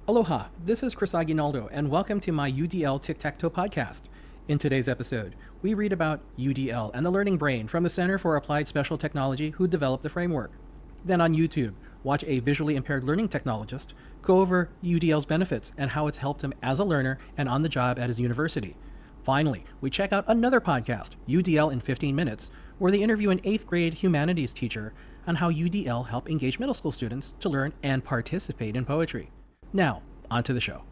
Aloha, this is Chris Aguinaldo, and welcome to my UDL Tic-Tac-Toe podcast. In today's episode, we read about UDL and the learning brain from the Center for Applied Special Technology who developed the framework. Then on YouTube, watch a visually impaired learning technologist go over UDL's benefits and how it's helped him as a learner and on the job at his university. Finally, we check out another podcast, UDL in 15 Minutes, where they interview an 8th grade humanities teacher on how UDL helped engage middle school students to learn and participate in poetry. Now, on to the show.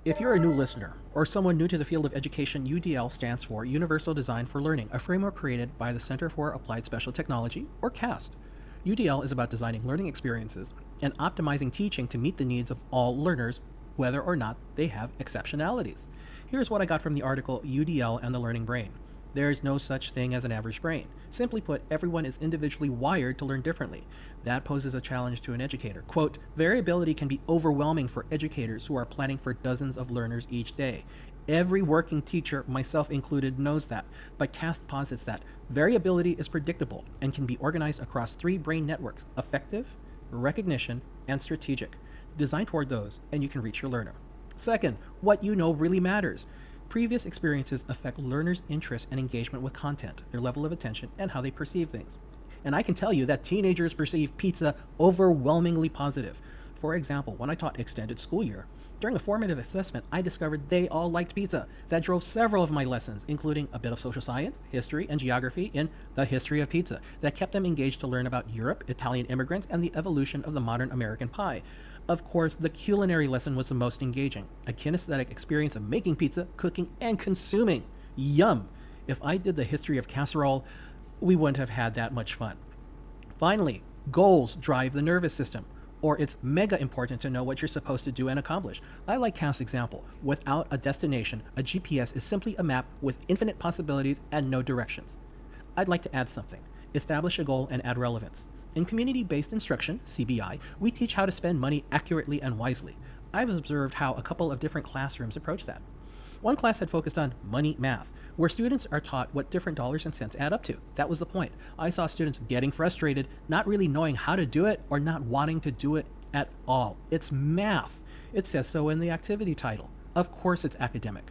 If you're a new listener or someone new to the field of education, UDL stands for Universal Design for Learning, a framework created by the Center for Applied Special Technology, or CAST. UDL is about designing learning experiences and optimizing teaching to meet the needs of all learners, whether or not they have exceptionalities. Here's what I got from the article UDL and the Learning Brain. There is no such thing as an average brain. Simply put, everyone is individually wired to learn differently. That poses a challenge to an educator. Quote, variability can be overwhelming for educators who are planning for dozens of learners each day. Every working teacher, myself included, knows that, but CAST posits that variability is predictable and can be organized across 3 brain networks: affective, recognition, and strategic. Design toward those, and you can reach your learner. Second, what you know really matters. Previous experiences affect learners' interest and engagement with content, their level of attention, and how they perceive things. And I can tell you that teenagers perceive pizza overwhelmingly positive. For example, when I taught extended school year, during a formative assessment, I discovered they all liked pizza. That drove several of my lessons, including a bit of social science, history, and geography in the history of pizza, that kept them engaged to learn about Europe, Italian immigrants, and the evolution of the modern American pie. Of course, the culinary lesson was the most engaging, a kinesthetic experience of making pizza, cooking, and consuming. Yum! If I did the history of casserole, we wouldn't have had that much fun. Finally, goals drive the nervous system, or it's mega important to know what you're supposed to do and accomplish. I like Cass' example. Without a destination, a GPS is simply a map with infinite possibilities and no directions. I'd like to add something. Establish a goal and add relevance. In community-based instruction, CBI, we teach how to spend money accurately and wisely. I've observed how a couple of different classrooms approach that. One class had focused on money math, where students are taught what different dollars and cents add up to. That was the point. I saw students getting frustrated, not really knowing how to do it or not wanting to do it at all. It's math. It says so in the activity title. Of course it's academic.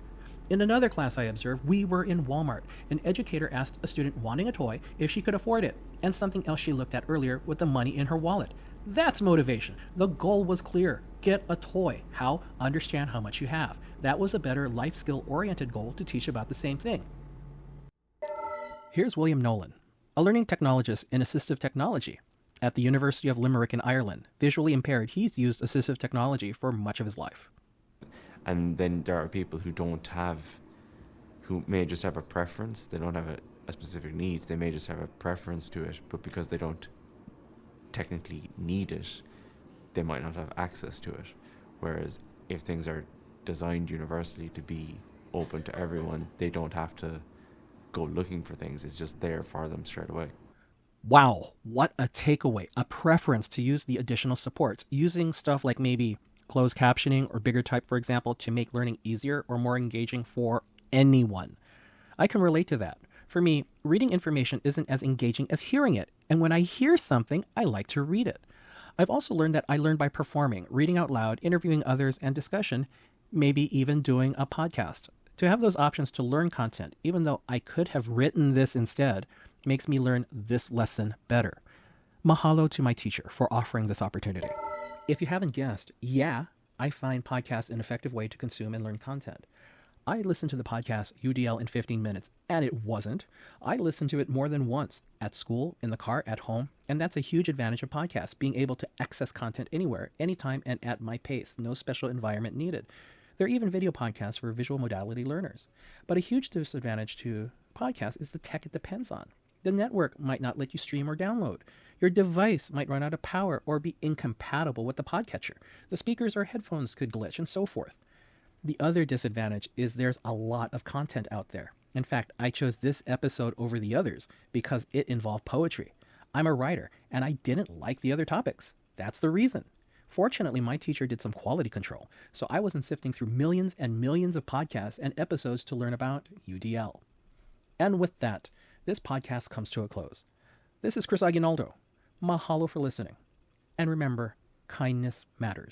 In another class I observed, we were in Walmart. An educator asked a student wanting a toy if she could afford it, and something else she looked at earlier with the money in her wallet. That's motivation. The goal was clear. Get a toy. How? Understand how much you have. That was a better life skill-oriented goal to teach about the same thing. Here's William Nolan, a learning technologist in assistive technology. At the University of Limerick in Ireland, visually impaired, he's used assistive technology for much of his life. And then there are people who may just have a preference. They don't have a specific need. They may just have a preference to it, but because they don't technically need it, they might not have access to it. Whereas if things are designed universally to be open to everyone, they don't have to go looking for things. It's just there for them straight away. Wow, what a takeaway. A preference to use the additional supports, using stuff like maybe closed captioning or bigger type, for example, to make learning easier or more engaging for anyone. I can relate to that. For me, reading information isn't as engaging as hearing it, and when I hear something, I like to read it. I've also learned that I learn by performing, reading out loud, interviewing others, and discussion, maybe even doing a podcast. To have those options to learn content, even though I could have written this instead, makes me learn this lesson better. Mahalo to my teacher for offering this opportunity. If you haven't guessed, I find podcasts an effective way to consume and learn content. I listened to the podcast UDL in 15 minutes, and it wasn't. I listened to it more than once, at school, in the car, at home, and that's a huge advantage of podcasts, being able to access content anywhere, anytime, and at my pace. No special environment needed. There are even video podcasts for visual modality learners. But a huge disadvantage to podcasts is the tech it depends on. The network might not let you stream or download. Your device might run out of power or be incompatible with the podcatcher. The speakers or headphones could glitch, and so forth. The other disadvantage is there's a lot of content out there. In fact, I chose this episode over the others because it involved poetry. I'm a writer, and I didn't like the other topics. That's the reason. Fortunately, my teacher did some quality control, so I wasn't sifting through millions and millions of podcasts and episodes to learn about UDL. And with that, this podcast comes to a close. This is Chris Aguinaldo. Mahalo for listening. And remember, kindness matters.